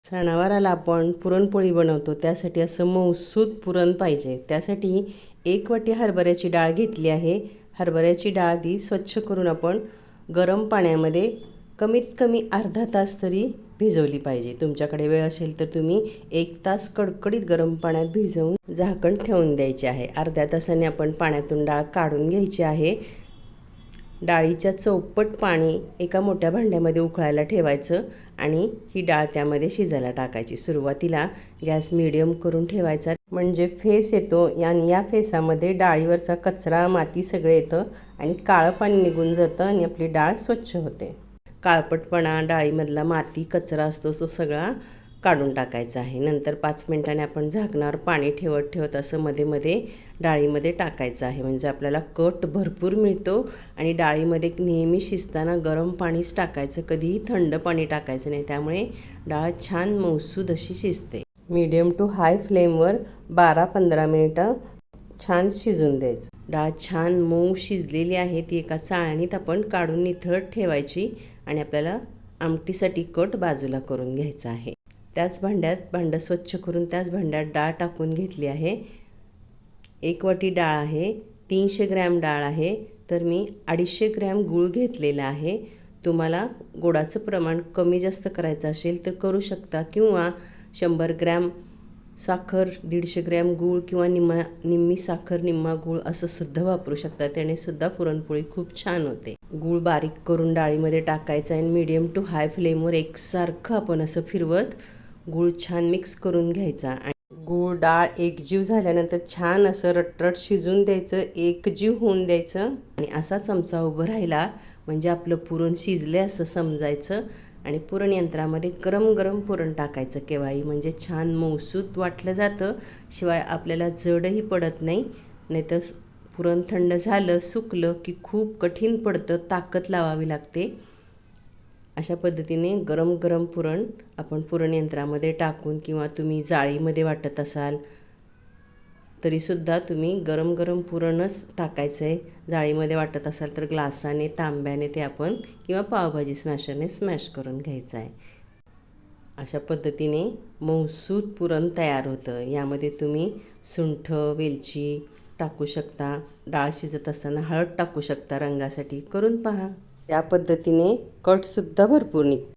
सणावाराला आपण पुरणपोळी बनवतो, त्यासाठी असं मऊसूत पुरण पाहिजे. त्यासाठी 1 वाटी हरभऱ्याची डाळ घेतली आहे. हरभऱ्याची डाळ ती स्वच्छ करून आपण गरम पाण्यामध्ये कमीत कमी अर्धा तास तरी भिजवली पाहिजे. तुमच्याकडे वेळ असेल तर तुम्ही 1 तास कडकडीत गरम पाण्यात भिजवून झाकण ठेवून द्यायचे आहे. अर्ध्या तासाने आपण पाण्यातून डाळ काढून घ्यायची आहे. डाळीच्या चौपट पाणी एका मोठ्या भांड्यामध्ये उकळायला ठेवायचं आणि ही डाळ त्यामध्ये शिजायला टाकायची. सुरुवातीला गॅस मीडियम करून ठेवायचा, म्हणजे फेस येतो आणि या फेसामध्ये डाळीवरचा कचरा माती सगळे येतं आणि काळं पाणी निघून जातं आणि आपली डाळ स्वच्छ होते. काळपटपणा, डाळीमधला माती कचरा असतो तो सगळा काढून टाकायचा आहे. नंतर 5 मिनिटांनी आपण झाकणावर पाणी ठेवत ठेवत असं मध्ये मध्ये डाळीमध्ये टाकायचं आहे, म्हणजे आपल्याला कट भरपूर मिळतो. आणि डाळीमध्ये नेहमी शिजताना गरम पाणीच टाकायचं, कधीही थंड पाणी टाकायचं नाही, त्यामुळे डाळ छान मऊसूद अशी शिजते. मीडियम टू हाय फ्लेमवर 12-15 मिनिटं छान शिजून द्यायचं. डाळ छान मऊ शिजलेली आहे, ती एका चाळणीत आपण काढून निथळत ठेवायची आणि आपल्याला आमटीसाठी कट बाजूला करून घ्यायचा आहे. त्याच भांड्यात भांडं स्वच्छ करून त्याच भांड्यात डाळ टाकून घेतली आहे. 1 वाटी डाळ आहे, 300 ग्रॅम डाळ आहे, तर मी 250 ग्रॅम गूळ घेतलेला आहे. तुम्हाला गोडाचं प्रमाण कमी जास्त करायचं असेल तर करू शकता, किंवा 100 ग्रॅम साखर, 150 ग्रॅम गूळ, किंवा निम्मी साखर निम्मा गूळ असं सुद्धा वापरू शकता. त्याने सुद्धा पुरणपोळी खूप छान होते. गूळ बारीक करून डाळीमध्ये टाकायचं आणि मीडियम टू हाय फ्लेमवर एकसारखं आपण असं फिरवत गूळ छान मिक्स करून घ्यायचा. आणि गूळ डाळ एकजीव झाल्यानंतर छान असं रटरट शिजून द्यायचं, एकजीव होऊन द्यायचं. आणि असा चमचा उभं राहिला म्हणजे आपलं पुरण शिजले असं समजायचं. आणि पुरण यंत्रामध्ये गरम गरम पुरण टाकायचं केव्हाही, म्हणजे छान मऊसूत वाटलं जातं, शिवाय आपल्याला जडही पडत नाही. नाहीतर पुरण थंड झालं, सुकलं की खूप कठीण पडतं, ताकद लावावी लागते. अशा पद्धतीने गरम गरम पुरण आपण पुरण यंत्रामध्ये टाकून, किंवा तुम्ही जाळीमध्ये वाटत असाल तरीसुद्धा तुम्ही गरम गरम पुरणच टाकायचं आहे. जाळीमध्ये वाटत असाल तर ग्लासाने, तांब्याने ते आपण, किंवा पावभाजी स्मॅशरने स्मॅश करून घ्यायचं आहे. अशा पद्धतीने मऊसूत पुरण तयार होतं. यामध्ये तुम्ही सुंठ, वेलची टाकू शकता. डाळ शिजत असताना हळद टाकू शकता रंगासाठी. करून पहा. या पद्धतीने कटसुद्धा भरपूर निघतो.